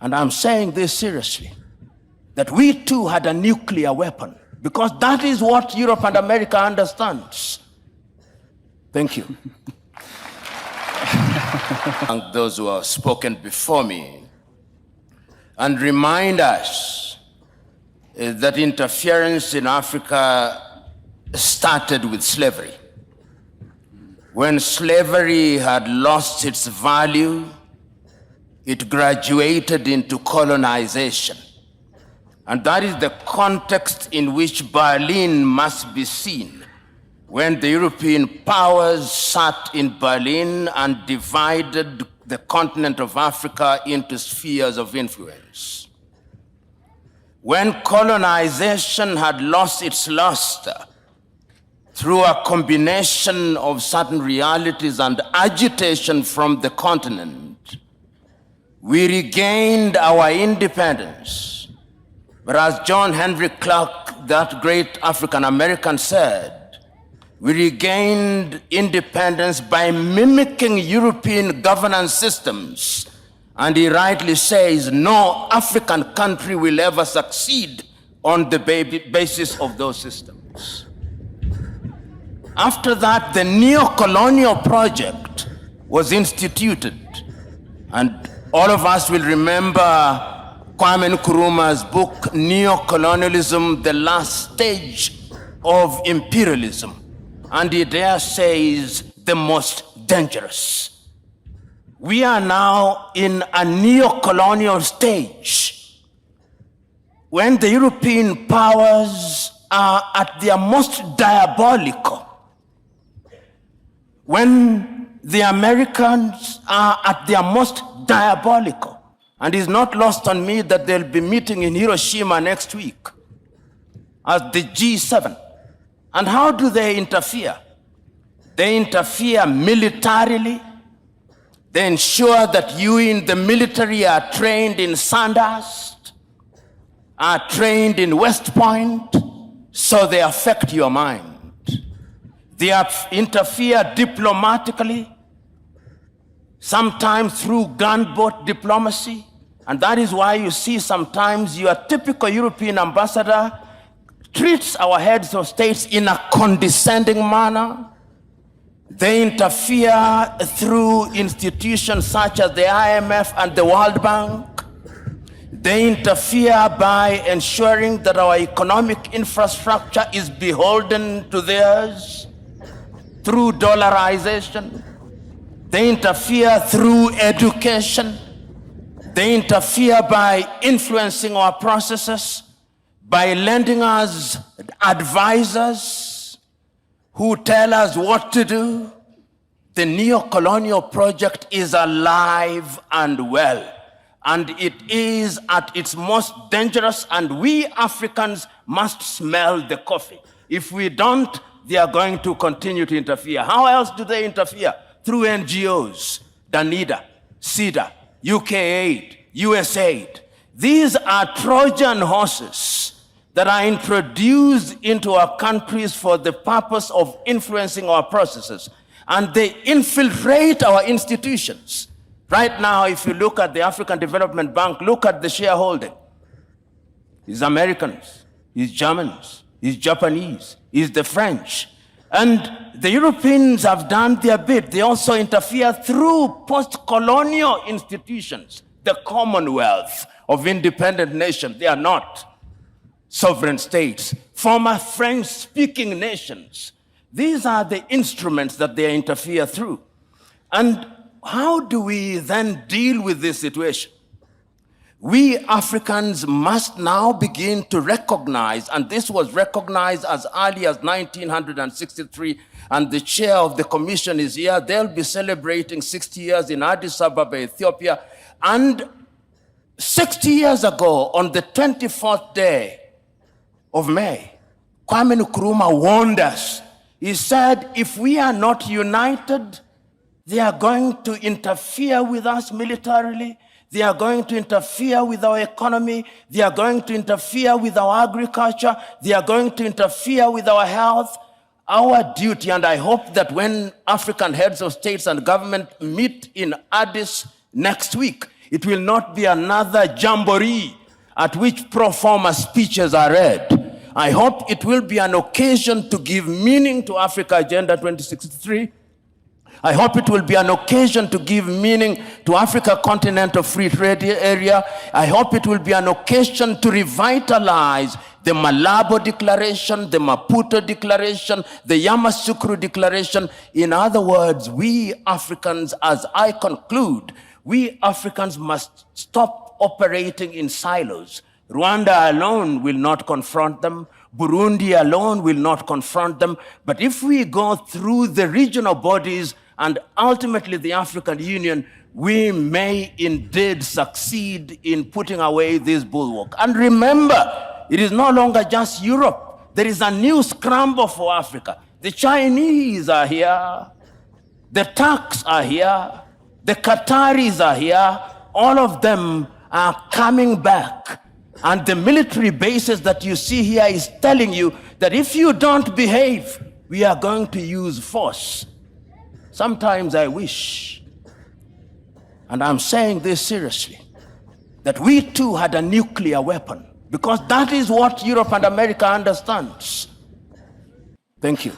and I'm saying this seriously, that we too had a nuclear weapon, because that is what Europe and America understands. Thank you. Thank those who have spoken before me and remind us that interference in Africa started with slavery. When slavery had lost its value, it graduated into colonization. And that is the context in which Berlin must be seen, when the European powers sat in Berlin and divided the continent of Africa into spheres of influence. When colonization had lost its luster through a combination of certain realities and agitation from the continent, we regained our independence. But as John Henry Clark, that great African-American, said, we regained independence by mimicking European governance systems. And he rightly says, no African country will ever succeed on the basis of those systems. After that, the neo-colonial project was instituted. And all of us will remember Kwame Nkrumah's book, Neo-Colonialism, the Last Stage of Imperialism. And he there says, the most dangerous. We are now in a neo-colonial stage, when the European powers are at their most diabolical, when the Americans are at their most diabolical. And it's not lost on me that they'll be meeting in Hiroshima next week as the G7. And how do they interfere? They interfere militarily. They ensure that you in the military are trained in Sandhurst, are trained in West Point, so they affect your mind. They interfere diplomatically, sometimes through gunboat diplomacy. And that is why you see sometimes your typical European ambassador treats our heads of states in a condescending manner. They interfere through institutions such as the IMF and the World Bank. They interfere by ensuring that our economic infrastructure is beholden to theirs through dollarization. They interfere through education. They interfere by influencing our processes, by lending us advisors who tell us what to do. The neo-colonial project is alive and well, and it is at its most dangerous, and we Africans must smell the coffee. If we don't, they are going to continue to interfere. How else do they interfere? Through NGOs, Danida, CEDA, UK Aid, US Aid. These are Trojan horses that are introduced into our countries for the purpose of influencing our processes. And they infiltrate our institutions. Right now, if you look at the African Development Bank, look at the shareholding. It's Americans, it's Germans, it's Japanese, it's the French. And the Europeans have done their bit. They also interfere through post-colonial institutions, the Commonwealth of independent nations. They are not sovereign states, former French-speaking nations. These are the instruments that they interfere through. And how do we then deal with this situation? We Africans must now begin to recognize, and this was recognized as early as 1963, and the chair of the commission is here. They'll be celebrating 60 years in Addis Ababa, Ethiopia. And 60 years ago, on the 24th day of May, Kwame Nkrumah warned us. He said, if we are not united, they are going to interfere with us militarily. They are going to interfere with our economy. They are going to interfere with our agriculture. They are going to interfere with our health. Our duty, and I hope that when African heads of states and government meet in Addis next week, It will not be another jamboree at which pro forma speeches are read. I hope it will be an occasion to give meaning to Africa Agenda 2063. I hope it will be an occasion to give meaning to Africa Continental Free Trade Area. I hope it will be an occasion to revitalize the Malabo Declaration, the Maputo Declaration, the Yamoussoukro Declaration. In other words, we Africans, as I conclude, we Africans must stop operating in silos. Rwanda alone will not confront them. Burundi alone will not confront them. But if we go through the regional bodies and ultimately the African Union, we may indeed succeed in putting away this bulwark. And remember, it is no longer just Europe. There is a new scramble for Africa. The Chinese are here. The Turks are here. The Qataris are here. All of them are coming back. And the military bases that you see here is telling you that if you don't behave, we are going to use force. Sometimes I wish, and I'm saying this seriously, that we too had a nuclear weapon, because that is what Europe and America understands. Thank you.